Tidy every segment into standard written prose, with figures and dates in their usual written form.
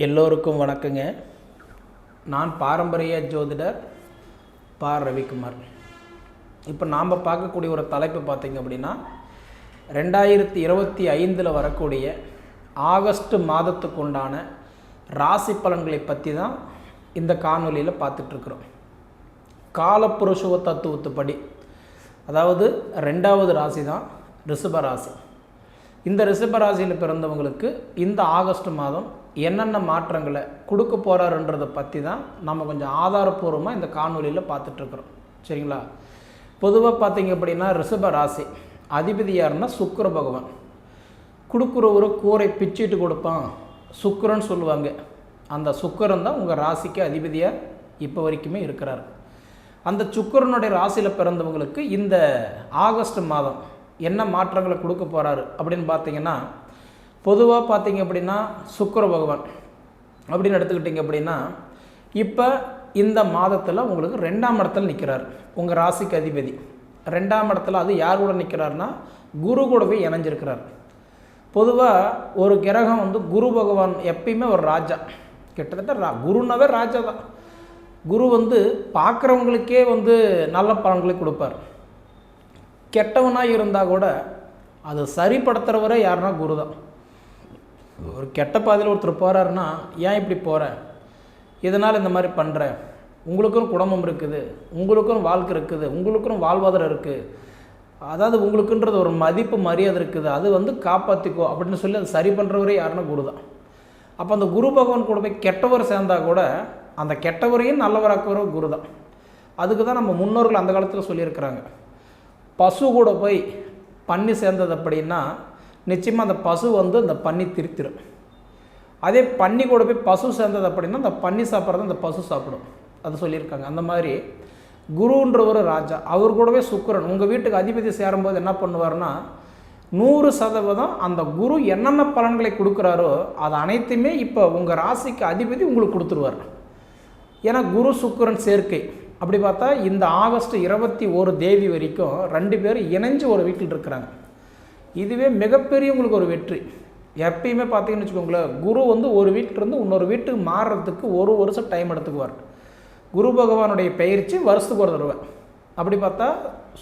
எல்லோருக்கும் வணக்கங்க. நான் பாரம்பரிய ஜோதிடர் ரவிக்குமார். இப்போ நாம் பார்க்கக்கூடிய ஒரு தலைப்பு பார்த்திங்க அப்படின்னா 2025 வரக்கூடிய ஆகஸ்ட் மாதத்துக்கு உண்டான ராசி பலன்களை பற்றி தான் இந்த காணொலியில் பார்த்துட்ருக்குறோம். காலப்புருஷுவ தத்துவத்துப்படி, அதாவது 2வது ராசி தான் ரிஷப ராசி. இந்த ரிஷப ராசியில் பிறந்தவங்களுக்கு இந்த ஆகஸ்ட் மாதம் என்னென்ன மாற்றங்களை கொடுக்க போகிறாருன்றதை பற்றி தான் நம்ம கொஞ்சம் ஆதாரப்பூர்வமாக இந்த காணொலியில் பார்த்துட்ருக்குறோம். சரிங்களா? பொதுவாக பார்த்திங்க அப்படின்னா ரிஷப ராசி அதிபதி யாருன்னா சுக்கிர பகவான். கொடுக்குற ஒரு கூரை பிச்சுட்டு கொடுப்பான் சுக்கிரன்னு சொல்லுவாங்க. அந்த சுக்கிரன் தான் உங்கள் ராசிக்கு அதிபதியாக இப்போ வரைக்குமே இருக்கிறார். அந்த சுக்கிரனுடைய ராசியில் பிறந்தவங்களுக்கு இந்த ஆகஸ்ட் மாதம் என்ன மாற்றங்களை கொடுக்க போகிறாரு அப்படின்னு பார்த்தீங்கன்னா, பொதுவாக பார்த்தீங்க அப்படின்னா சுக்கிர பகவான் அப்படின்னு எடுத்துக்கிட்டிங்க அப்படின்னா, இப்போ இந்த மாதத்தில் உங்களுக்கு 2ஆம் இடத்துல நிற்கிறார். உங்கள் ராசிக்கு அதிபதி 2ஆம் இடத்துல. அது யார் கூட நிற்கிறாருன்னா குரு கூடவே இணைஞ்சிருக்கிறார். பொதுவாக ஒரு கிரகம் குரு பகவான் எப்பயுமே ஒரு ராஜா, கிட்டத்தட்ட குருனாவே ராஜா தான். குரு பார்க்குறவங்களுக்கே நல்ல பலன்களை கொடுப்பார். கெட்டவனாக இருந்தால் கூட அதை சரிப்படுத்துகிறவரை யாருன்னா குரு தான். ஒரு கெட்ட பாதையில் ஒருத்தர் போகிறாருன்னா, ஏன் இப்படி போகிற, இதனால் இந்த மாதிரி பண்ணுற, உங்களுக்கும் குடும்பம் இருக்குது, உங்களுக்கும் வாழ்க்கை இருக்குது, உங்களுக்கும் வாழ்வாதாரம் இருக்குது, அதாவது உங்களுக்குன்றது ஒரு மதிப்பு மரியாதை இருக்குது, அது காப்பாற்றிக்கோ அப்படின்னு சொல்லி அதை சரி பண்ணுறவரே யாருன்னா குரு தான். அப்போ அந்த குரு பகவான் கூட போய் கெட்டவர் சேர்ந்தால் கூட அந்த கெட்டவரையும் நல்லவராக்குவவர் குரு தான். அதுக்கு தான் நம்ம முன்னோர்கள் அந்த காலத்தில் சொல்லியிருக்கிறாங்க, பசு கூட போய் பன்னி சேர்ந்தது அப்படின்னா நிச்சயமாக அந்த பசு அந்த பன்னி திருத்திடும். அதே பன்னி கூட போய் பசு சேர்ந்தது அப்படின்னா அந்த பன்னி சாப்பிட்றது அந்த பசு சாப்பிடும். அது சொல்லியிருக்காங்க. அந்த மாதிரி குருன்ற ஒரு ராஜா, அவர் கூடவே சுக்கிரன் உங்கள் வீட்டுக்கு அதிபதி சேரும்போது என்ன பண்ணுவார்னா 100% அந்த குரு என்னென்ன பலன்களை கொடுக்குறாரோ அது அனைத்துமே இப்போ உங்கள் ராசிக்கு அதிபதி உங்களுக்கு கொடுத்துருவார். ஏன்னா குரு சுக்கிரன் சேர்க்கை அப்படி பார்த்தா இந்த ஆகஸ்ட் 21 வரைக்கும் 2 பேரும் இணைஞ்சு ஒரு வீட்டில் இருக்கிறாங்க. இதுவே மிகப்பெரிய உங்களுக்கு ஒரு வெற்றி. எப்பயுமே பார்த்தீங்கன்னு வச்சுக்கோங்களேன், குரு ஒரு வீட்டிலிருந்து இன்னொரு வீட்டுக்கு மாறுறதுக்கு 1 வருஷம் டைம் எடுத்துக்குவார். குரு பகவானுடைய பயிற்சி வருஷத்துக்கு ஒரு தடவை. அப்படி பார்த்தா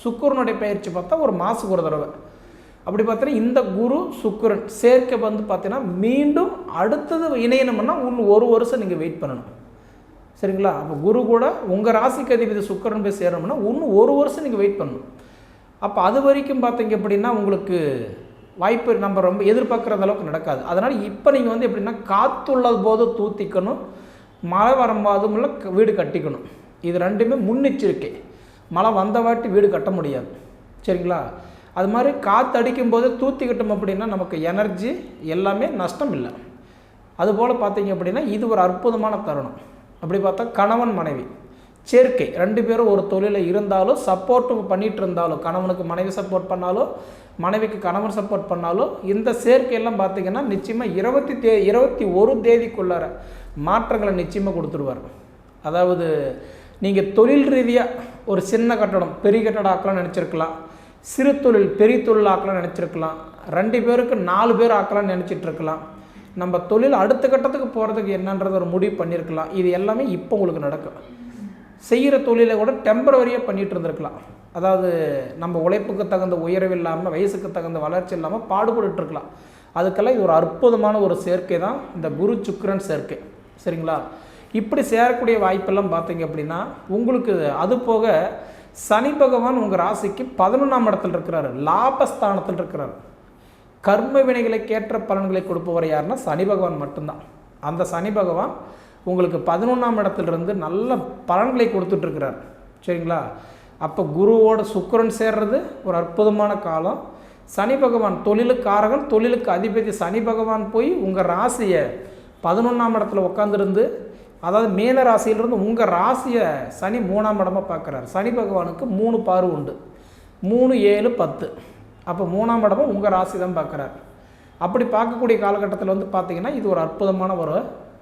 சுக்கிரனுடைய பயிற்சி பார்த்தா ஒரு மாதத்துக்கு ஒரு தடவை. அப்படி பார்த்தீங்கன்னா இந்த குரு சுக்கிரன் சேர்க்கை பார்த்தீங்கன்னா மீண்டும் அடுத்தது இணையணும்னா இன்னும் 1 வருஷம் நீங்கள் வெயிட் பண்ணணும். சரிங்களா? அப்போ குரு கூட உங்கள் ராசிக்கு அதிபதி சுக்கிரன் போய் சேரணும்னா இன்னும் 1 வருஷம் நீங்கள் வெயிட் பண்ணணும். அப்போ அது வரைக்கும் பார்த்தீங்க அப்படின்னா உங்களுக்கு வாய்ப்பு நம்ம ரொம்ப எதிர்பார்க்குற அளவுக்கு நடக்காது. அதனால் இப்போ நீங்கள் எப்படின்னா காற்றுள்ளது போது தூத்திக்கணும், மழை வரும்போதும் இல்லை வீடு கட்டிக்கணும். இது 2மே முன்னெச்சரிக்கை. மழை வந்த வாட்டி வீடு கட்ட முடியாது. சரிங்களா? அது மாதிரி காற்று அடிக்கும்போது தூத்திக்கிட்டோம் அப்படின்னா நமக்கு எனர்ஜி எல்லாமே நஷ்டம் இல்லை. அதுபோல் பார்த்தீங்க அப்படின்னா இது ஒரு அற்புதமான தருணம். அப்படி பார்த்தா கணவன் மனைவி சேர்க்கை 2 பேரும் ஒரு தொழிலில் இருந்தாலும் சப்போர்ட் பண்ணிகிட்டு இருந்தாலும், கணவனுக்கு மனைவி சப்போர்ட் பண்ணாலும் மனைவிக்கு கணவன் சப்போர்ட் பண்ணாலும் இந்த சேர்க்கையெல்லாம் பார்த்திங்கன்னா நிச்சயமாக 21 தேதிக்குள்ளார மாற்றங்களை நிச்சயமாக கொடுத்துருவார். அதாவது நீங்கள் தொழில் ரீதியாக ஒரு சின்ன கட்டடம் பெரிய கட்டடம் ஆக்கலாம்னு நினச்சிருக்கலாம், சிறு தொழில் பெரிய தொழில் ஆக்கலாம்னு நினச்சிருக்கலாம், 2 பேருக்கு 4 பேர் ஆக்கலாம்னு நினச்சிட்ருக்கலாம், நம்ம தொழில் அடுத்த கட்டத்துக்கு போகிறதுக்கு என்னன்றது ஒரு முடிவு பண்ணியிருக்கலாம். இது எல்லாமே இப்போ உங்களுக்கு நடக்கும். செய்கிற தொழிலை கூட டெம்பரவரியாக பண்ணிகிட்டு இருந்திருக்கலாம். அதாவது நம்ம உழைப்புக்கு தகுந்த உயர்வு இல்லாமல், வயசுக்கு தகுந்த வளர்ச்சி இல்லாமல் பாடுபட்டுருக்கலாம். அதுக்கெல்லாம் இது ஒரு அற்புதமான ஒரு சேர்க்கை தான் இந்த குரு சுக்கிரன் சேர்க்கை. சரிங்களா? இப்படி சேரக்கூடிய வாய்ப்பெல்லாம் பார்த்தீங்க அப்படின்னா உங்களுக்கு அது போக சனி பகவான் உங்கள் ராசிக்கு 11ஆம் இடத்துல இருக்கிறார், லாபஸ்தானத்தில் இருக்கிறார். கர்ம வினைகளுக்கேற்ற பலன்களை கொடுப்பவர் யாருன்னா சனி பகவான் மட்டும்தான். அந்த சனி பகவான் உங்களுக்கு 11ஆம் இடத்துலேருந்து நல்ல பலன்களை கொடுத்துட்ருக்கிறார். சரிங்களா? அப்போ குருவோட சுக்கிரன் சேர்றது ஒரு அற்புதமான காலம். சனி பகவான் தொழிலுக்காரகன், தொழிலுக்கு அதிபதி சனி பகவான் போய் உங்கள் ராசியை 11ஆம் இடத்துல உட்காந்துருந்து, அதாவது மேல ராசியிலிருந்து உங்கள் ராசியை சனி 3ஆம் இடமாக பார்க்குறாரு. சனி பகவானுக்கு 3 பார்வை உண்டு, 3, 7, 10. அப்போ 3ஆம் இடமும் உங்கள் ராசி தான் பார்க்குறாரு. அப்படி பார்க்கக்கூடிய காலகட்டத்தில் பார்த்தீங்கன்னா இது ஒரு அற்புதமான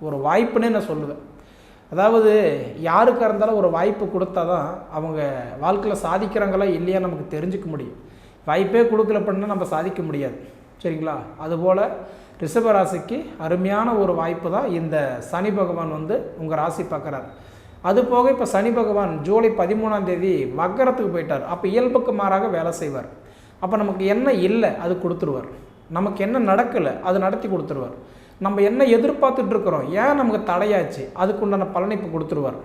ஒரு வாய்ப்புன்னே நான் சொல்லுவேன். அதாவது யாருக்காக இருந்தாலும் ஒரு வாய்ப்பு கொடுத்தா தான் அவங்க வாழ்க்கையில் சாதிக்கிறாங்களா இல்லையா நமக்கு தெரிஞ்சுக்க முடியும். வாய்ப்பே கொடுக்கல அப்படின்னா நம்ம சாதிக்க முடியாது. சரிங்களா? அதுபோல் ரிஷபராசிக்கு அருமையான ஒரு வாய்ப்பு தான் இந்த சனி பகவான் வந்து உங்கள் ராசி பார்க்குறார். அது போக இப்போ சனி பகவான் ஜூலை 13ஆம் தேதி வக்கரத்துக்கு போயிட்டார். அப்போ இயல்புக்கு மாறாக வேலை செய்வார். அப்போ நமக்கு என்ன இல்லை அது கொடுத்துருவார், நமக்கு என்ன நடக்கலை அது நடத்தி கொடுத்துருவார், நம்ம என்ன எதிர்பார்த்துட்ருக்குறோம் ஏன் நமக்கு தடையாச்சு அதுக்குண்டான பலனை இப்போ கொடுத்துருவார்.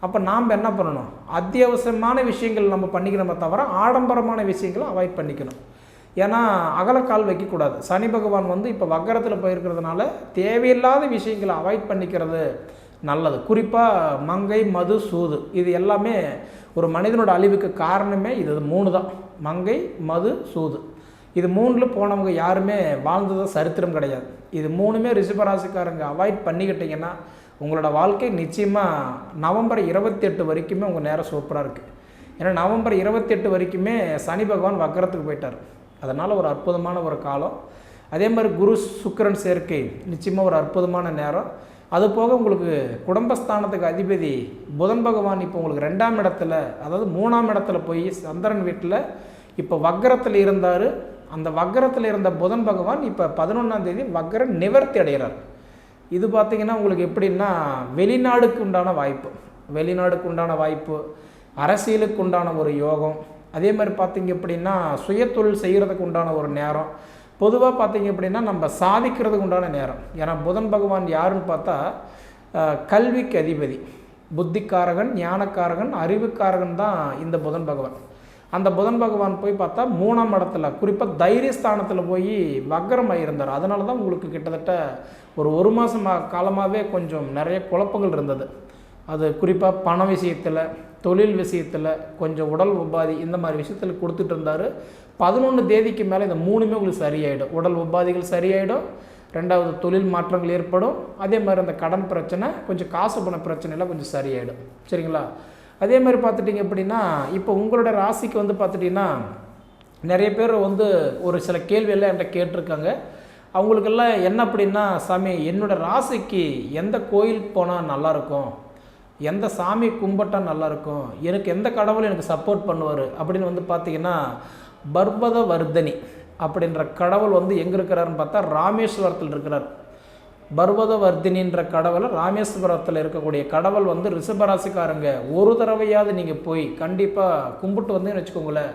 அப்போ நாம் என்ன பண்ணணும், அத்தியாவசியமான விஷயங்கள் நம்ம பண்ணிக்கணுமே தவிர ஆடம்பரமான விஷயங்களை அவாய்ட் பண்ணிக்கணும். ஏன்னா அகலக்கால் வைக்கக்கூடாது. சனி பகவான் வந்து இப்போ வக்கரத்தில் போயிருக்கிறதுனால தேவையில்லாத விஷயங்களை அவாய்ட் பண்ணிக்கிறது நல்லது. குறிப்பாக மங்கை, மது, சூது இது எல்லாமே ஒரு மனிதனோட அழிவுக்கு காரணமே இது 3 தான். மங்கை, மது, சூது இது 3ல் போனவங்க யாருமே வாழ்ந்ததாக சரித்திரம் கிடையாது. இது 3மே ரிஷபராசிக்காரங்க அவாய்ட் பண்ணிக்கிட்டிங்கன்னா உங்களோட வாழ்க்கை நிச்சயமாக நவம்பர் 28 வரைக்குமே உங்கள் நேரம் சூப்பராக இருக்குது. ஏன்னா நவம்பர் 28 வரைக்குமே சனி பகவான் வக்கரத்துக்கு போயிட்டார். அதனால் ஒரு அற்புதமான ஒரு காலம். அதே மாதிரி குரு சுக்கிரன் சேர்க்கை நிச்சயமாக ஒரு அற்புதமான நேரம். அதுபோக உங்களுக்கு குடும்பஸ்தானத்துக்கு அதிபதி புதன் பகவான் இப்போ உங்களுக்கு 2ஆம் இடத்துல, அதாவது 3ஆம் இடத்துல போய் சந்திரன் வீட்டில் இப்போ வக்கரத்தில் இருந்தார். அந்த வக்கரத்தில் இருந்த புதன் பகவான் இப்போ 11ஆம் தேதி வக்கர நிவர்த்தி அடைகிறார். இது பார்த்திங்கன்னா உங்களுக்கு எப்படின்னா வெளிநாடுக்கு உண்டான வாய்ப்பு, வெளிநாடுக்கு உண்டான வாய்ப்பு, அரசியலுக்கு உண்டான ஒரு யோகம். அதே மாதிரி பார்த்திங்க அப்படின்னா சுயத்தொழில் செய்கிறதுக்கு உண்டான ஒரு நேரம். பொதுவாக பார்த்திங்க அப்படின்னா நம்ம சாதிக்கிறதுக்கு உண்டான நேரம். ஏன்னா புதன் பகவான் யாருன்னு பார்த்தா கல்விக்கு அதிபதி, புத்திக்காரகன், ஞானக்காரகன், அறிவுக்காரகன் தான் இந்த புதன் பகவான். அந்த புதன் பகவான் போய் பார்த்தா 3ஆம் இடத்துல குறிப்பாக தைரியஸ்தானத்தில் போய் வக்கரமாக இருந்தார். அதனால தான் உங்களுக்கு கிட்டத்தட்ட ஒரு 1 மாதம் காலமாகவே கொஞ்சம் நிறைய குழப்பங்கள் இருந்தது. அது குறிப்பாக பண விஷயத்தில், தொழில் விஷயத்தில், கொஞ்சம் உடல் உபாதி இந்த மாதிரி விஷயத்தில் கொடுத்துட்டு இருந்தார். 11 தேதிக்கு மேலே இந்த 3மே உங்களுக்கு சரியாயிடும். உடல் உபாதிகள் சரியாயிடும், 2வது தொழில் மாற்றங்கள் ஏற்படும், அதே மாதிரி அந்த கடன் பிரச்சனை, கொஞ்சம் காசு பண பிரச்சனைலாம் கொஞ்சம் சரியாயிடும். சரிங்களா? அதே மாதிரி பார்த்துட்டிங்க அப்படின்னா இப்போ உங்களோட ராசிக்கு வந்து பார்த்துட்டிங்கன்னா நிறைய பேர் வந்து ஒரு சில கேள்வியெல்லாம் என்கிட்ட கேட்டிருக்காங்க. அவங்களுக்கெல்லாம் என்ன அப்படின்னா, சாமி என்னோடய ராசிக்கு எந்த கோயிலுக்கு போனால் நல்லாயிருக்கும், எந்த சாமி கும்பிட்டால் நல்லாயிருக்கும், எனக்கு எந்த கடவுள் எனக்கு சப்போர்ட் பண்ணுவார் அப்படின்னு வந்து பார்த்திங்கன்னா பர்வத வர்தனி அப்படின்ற கடவுள் வந்து எங்கே இருக்கிறாருன்னு பார்த்தா ராமேஸ்வரத்தில் இருக்கிறார். பர்வத வர்தினின்ற கடவுளை ராமேஸ்வரத்தில் இருக்கக்கூடிய கடவுள் வந்து ரிஷபராசிக்காரங்க ஒரு தடவையாவது நீங்கள் போய் கண்டிப்பாக கும்பிட்டு வந்தேன்னு வச்சுக்கோங்களேன்,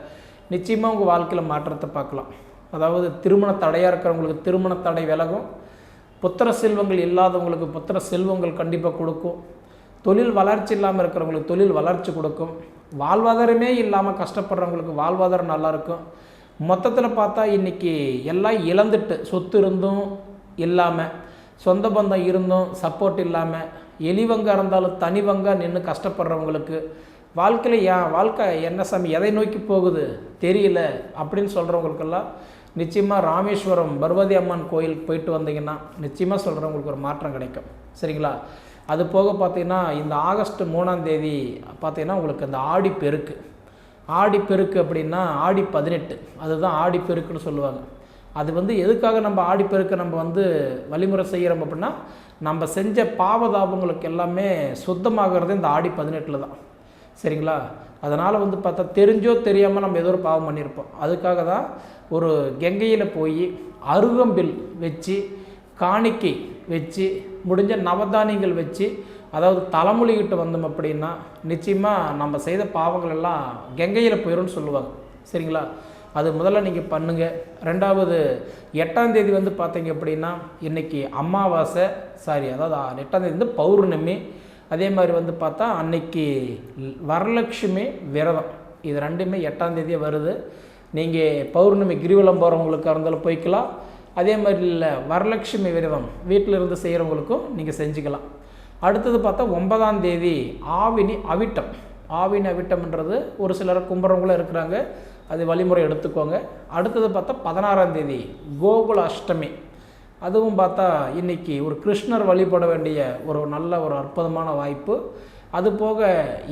நிச்சயமாக உங்கள் வாழ்க்கையில் மாற்றத்தை பார்க்கலாம். அதாவது திருமண தடையாக இருக்கிறவங்களுக்கு திருமண தடை விலகும், புத்திர செல்வங்கள் இல்லாதவங்களுக்கு புத்திர செல்வங்கள் கண்டிப்பாக கொடுக்கும், தொழில் வளர்ச்சி இல்லாமல் இருக்கிறவங்களுக்கு தொழில் வளர்ச்சி கொடுக்கும், வாழ்வாதாரமே இல்லாமல் கஷ்டப்படுறவங்களுக்கு வாழ்வாதாரம் நல்லாயிருக்கும். மொத்தத்தில் பார்த்தா இன்றைக்கி எல்லாம் இழந்துட்டு சொத்து இருந்தும் இல்லாமல், சொந்த பந்தம் இருந்தும் சப்போர்ட் இல்லாமல், எலிவங்காக இருந்தாலும் தனிவங்காக நின்று கஷ்டப்படுறவங்களுக்கு வாழ்க்கையில் வாழ்க்கை என்ன சாமி எதை நோக்கி போகுது தெரியல அப்படின்னு சொல்கிறவங்களுக்கெல்லாம் நிச்சயமாக ராமேஸ்வரம் பர்வதி அம்மன் கோயிலுக்கு போயிட்டு வந்தீங்கன்னா நிச்சயமாக சொல்கிறவங்களுக்கு ஒரு மாற்றம் கிடைக்கும். சரிங்களா? அது போக பார்த்திங்கன்னா இந்த ஆகஸ்ட் 3ஆம் தேதி பார்த்திங்கன்னா உங்களுக்கு அந்த ஆடிப்பெருக்கு, ஆடிப்பெருக்கு அப்படின்னா ஆடி 18, அதுதான் ஆடிப்பெருக்குன்னு சொல்லுவாங்க. அது வந்து எதுக்காக நம்ம ஆடிப்பெருக்க நம்ம வந்து வழிமுறை செய்கிறோம் அப்படின்னா, நம்ம செஞ்ச பாவதாபங்களுக்கு எல்லாமே சுத்தமாகிறது இந்த ஆடி 18 தான். சரிங்களா? அதனால் வந்து பார்த்தா தெரிஞ்சோ தெரியாமல் நம்ம ஏதோ ஒரு பாவம் பண்ணியிருப்போம். அதுக்காக தான் ஒரு கங்கையில் போய் அருகம்பில் வச்சு, காணிக்கை வச்சு, முடிஞ்ச நவதானியங்கள் வச்சு, அதாவது தலைமொழிகிட்டு வந்தோம் அப்படின்னா நிச்சயமாக நம்ம செய்த பாவங்கள் எல்லாம் கங்கையில் போயிடும்னு சொல்லுவாங்க. சரிங்களா? அது முதல்ல நீங்கள் பண்ணுங்கள். 2வது 8ஆம் தேதி வந்து பார்த்தீங்க அப்படின்னா இன்றைக்கி அமாவாசை, அதாவது 8ஆம் தேதி வந்து பௌர்ணமி. அதே மாதிரி வந்து பார்த்தா அன்னைக்கு வரலட்சுமி விரதம், இது 2மே 8ஆம் தேதியே வருது. நீங்கள் பௌர்ணமி கிரிவலம் போகிறவங்களுக்காக இருந்தாலும் போய்க்கலாம். அதே மாதிரி இல்லை வரலட்சுமி விரதம் வீட்டில் இருந்து செய்கிறவங்களுக்கும் நீங்கள் செஞ்சுக்கலாம். அடுத்தது பார்த்தா 9ஆம் தேதி ஆவினி அவிட்டம். ஆவினி அவிட்டம்ன்றது ஒரு சிலர் கும்புறவங்களும் இருக்கிறாங்க, அது வழிமுறை எடுத்துக்கோங்க. அடுத்தது பார்த்தா 16ஆம் தேதி கோகுல அஷ்டமி. அதுவும் பார்த்தா இன்றைக்கி ஒரு கிருஷ்ணர் வழிபட வேண்டிய ஒரு நல்ல ஒரு அற்புதமான வாய்ப்பு. அது போக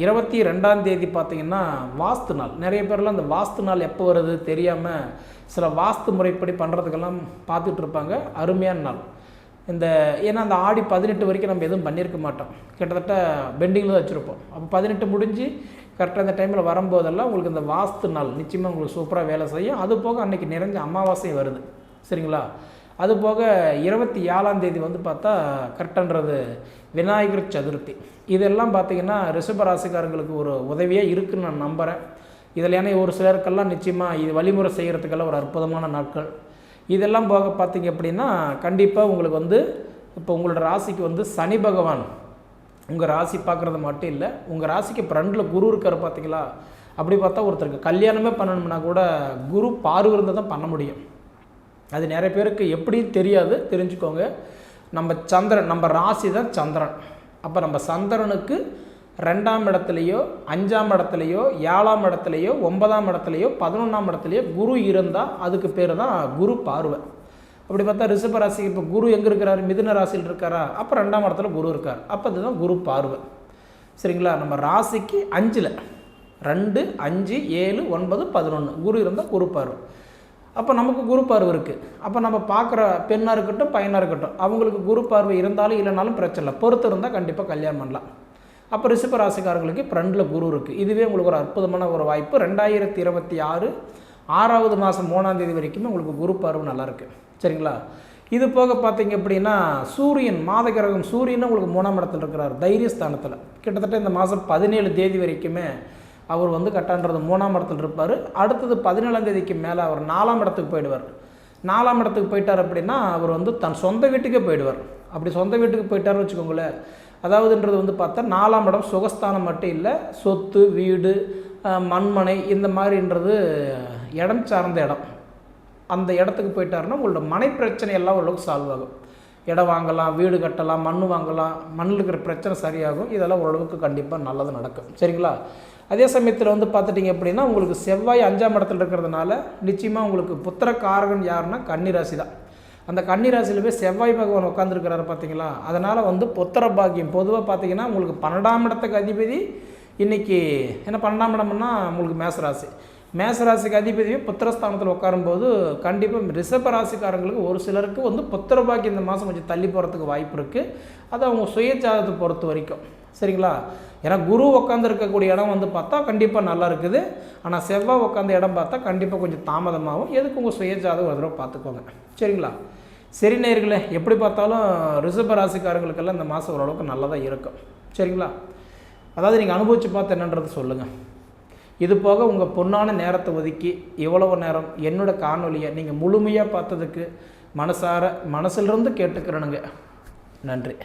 22ஆம் தேதி பார்த்திங்கன்னா வாஸ்து நாள். நிறைய பேர்லாம் அந்த வாஸ்து நாள் எப்போ வருது தெரியாமல் சில வாஸ்து முறைப்படி பண்ணுறதுக்கெல்லாம் பார்த்துட்டு இருப்பாங்க. அருமையான நாள் இந்த, ஏன்னா அந்த ஆடி 18 வரைக்கும் நம்ம எதுவும் பண்ணியிருக்க மாட்டோம், கிட்டத்தட்ட பெண்டிங்கில் தான் வச்சுருப்போம். அப்போ 18 முடிஞ்சு கரெக்டாக அந்த டைமில் வரும்போதெல்லாம் உங்களுக்கு இந்த வாஸ்து நாள் நிச்சயமாக உங்களுக்கு சூப்பராக வேலை செய்யும். அது போக அன்றைக்கி நிறைஞ்ச அமாவாசை வருது. சரிங்களா? அதுபோக 27ஆம் தேதி வந்து பார்த்தா கரெக்டான்றது விநாயகர் சதுர்த்தி. இதெல்லாம் பார்த்திங்கன்னா ரிஷபராசிக்காரங்களுக்கு ஒரு உதவியாக இருக்குதுன்னு நான் நம்புகிறேன். இதில் ஏன்னா ஒரு சிலருக்கெல்லாம் நிச்சயமாக இது வழிமுறை செய்கிறதுக்கெல்லாம் ஒரு அற்புதமான நாட்கள். இதெல்லாம் போக பார்த்திங்க அப்படின்னா கண்டிப்பாக உங்களுக்கு வந்து இப்போ உங்களோட ராசிக்கு வந்து சனி பகவான் உங்கள் ராசி பார்க்குறது மட்டும் இல்லை, உங்கள் ராசிக்கு ஃப்ரெண்டில் குரு இருக்கார் பார்த்தீங்களா. அப்படி பார்த்தா ஒருத்தருக்கு கல்யாணமே பண்ணணும்னா கூட குரு பார்வை இருந்தால் தான் பண்ண முடியும். அது நிறைய பேருக்கு எப்படின்னு தெரியாது, தெரிஞ்சுக்கோங்க. நம்ம சந்திரன், நம்ம ராசி தான் சந்திரன். அப்போ நம்ம சந்திரனுக்கு 2ஆம் இடத்துலையோ 5ஆம் இடத்துலையோ 7ஆம் இடத்துலையோ 9ஆம் இடத்துலையோ 11ஆம் இடத்துலையோ குரு இருந்தால் அதுக்கு பேர் தான் குரு பார்வை. அப்படி பார்த்தா ரிஷப ராசிக்கு இப்போ குரு எங்கே இருக்கிறார், மிதுன ராசியில் இருக்காரா, அப்போ 2ஆம் இடத்துல குரு இருக்கார், அப்போ அதுதான் குரு பார்வை. சரிங்களா. நம்ம ராசிக்கு 5ல் 2, 5, 7, 9, 11 குரு இருந்தால் குரு பார்வை. அப்போ நமக்கு குரு பார்வை இருக்குது. அப்போ நம்ம பார்க்குற பெண்ணாக இருக்கட்டும் பையனாக இருக்கட்டும் அவங்களுக்கு குரு பார்வை இருந்தாலும் இல்லைனாலும் பிரச்சனை இல்லை, பொறுத்து இருந்தால் கண்டிப்பாக கல்யாணம் பண்ணலாம். அப்போ ரிஷப ராசிக்காரர்களுக்கு ஃப்ரெண்டில் குரு இருக்குது. இதுவே உங்களுக்கு ஒரு அற்புதமான ஒரு வாய்ப்பு. 2026 6வது மாதம் 3ஆம் தேதி வரைக்குமே உங்களுக்கு குரு பார்வை நல்லாயிருக்கு. சரிங்களா. இது போக பார்த்தீங்க அப்படின்னா சூரியன், மாத கிரகம் சூரியனும் உங்களுக்கு 3ஆம் இடத்துல இருக்கிறார், தைரியஸ்தானத்தில். கிட்டத்தட்ட இந்த மாதம் 17 தேதி வரைக்குமே அவர் வந்து கட்டான்றது 3ஆம் இடத்துல இருப்பார். அடுத்தது 17ஆம் தேதிக்கு மேலே அவர் 4ஆம் இடத்துக்கு போயிடுவார். 4ஆம் இடத்துக்கு போயிட்டார் அப்படின்னா அவர் வந்து தன் சொந்த வீட்டுக்கே போயிடுவார். அப்படி சொந்த வீட்டுக்கு போயிட்டார்னு வச்சுக்கோங்களேன். அதாவதுன்றது வந்து பார்த்தா 4ஆம் இடம் சுகஸ்தானம் மட்டும் இல்லை, சொத்து, வீடு, மண்மனை இந்த மாதிரின்றது இடம் சார்ந்த இடம். அந்த இடத்துக்கு போயிட்டாருன்னா உங்களோட மனை பிரச்சனை எல்லாம் ஓரளவுக்கு சால்வ் ஆகும். இடம் வாங்கலாம், வீடு கட்டலாம், மண் வாங்கலாம், மண்ணில் இருக்கிற பிரச்சனை சரியாகும். இதெல்லாம் ஓரளவுக்கு கண்டிப்பாக நல்லது நடக்கும். சரிங்களா. அதே சமயத்தில் வந்து பார்த்துட்டிங்க அப்படின்னா உங்களுக்கு செவ்வாய் 5ஆம் இடத்துல இருக்கிறதுனால நிச்சயமாக உங்களுக்கு புத்திரக்காரகன் யாருன்னா கன்னிராசி தான். அந்த கன்னிராசியில் போய் செவ்வாய் பகவான் உட்காந்துருக்கிறாரு பார்த்தீங்களா. அதனால் வந்து புத்திர பாக்கியம் பொதுவாக பார்த்தீங்கன்னா உங்களுக்கு 12ஆம் இடத்துக்கு அதிபதி இன்றைக்கி என்ன 12ஆம் இடம்னா உங்களுக்கு மேசராசி. மேசராசிக்கு அதிபதியே புத்திரஸ்தானத்தில் உட்காரும்போது கண்டிப்பாக ரிஷப ராசிக்காரங்களுக்கு ஒரு சிலருக்கு வந்து புத்திர பாக்கியம் இந்த மாதம் கொஞ்சம் தள்ளி போகிறதுக்கு வாய்ப்பு இருக்குது. அது அவங்க சுயஜாதத்தை பொறுத்த வரைக்கும். சரிங்களா. ஏன்னா குரு உட்காந்துருக்கக்கூடிய இடம் வந்து பார்த்தா கண்டிப்பாக நல்லா இருக்குது. ஆனால் செவ்வாய் உட்காந்த இடம் பார்த்தா கண்டிப்பாக கொஞ்சம் தாமதமாகும். எதுக்கு உங்கள் சுயஜாதகம் ஒரு தடவை பார்த்துக்கோங்க. சரிங்களா. சரி நேயர்களே, எப்படி பார்த்தாலும் ரிஷப ராசிக்காரங்களுக்கெல்லாம் இந்த மாதம் ஓரளவுக்கு நல்லதாக இருக்கும். சரிங்களா. அதாவது நீங்கள் அனுபவித்து பார்த்து என்னன்றது சொல்லுங்கள். இது போக உங்கள் பொன்னான நேரத்தை ஒதுக்கி இவ்வளவு நேரம் என்னோட காணொலியை நீங்கள் முழுமையாக பார்த்ததுக்கு மனசிலிருந்து கேட்டுக்கிறேனுங்க. நன்றி.